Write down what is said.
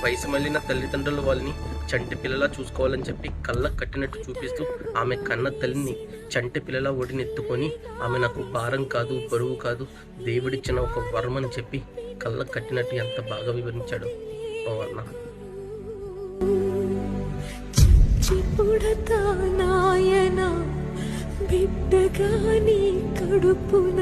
వయసు మళ్ళిన తల్లిదండ్రులు వాళ్ళని చంటి పిల్లలా చూసుకోవాలని చెప్పి కళ్ళకు కట్టినట్టు చూపిస్తూ ఆమె కన్న తల్లిని చంటి పిల్లలా ఒడినెత్తుకొని ఆమె నాకు భారం కాదు, బరువు కాదు, దేవుడిచ్చిన ఒక వరం అని చెప్పి కళ్ళకు కట్టినట్టు ఎంత బాగా వివరించాడు ఓ అన్న. నాయన బిడ్డగా నీ కడుపున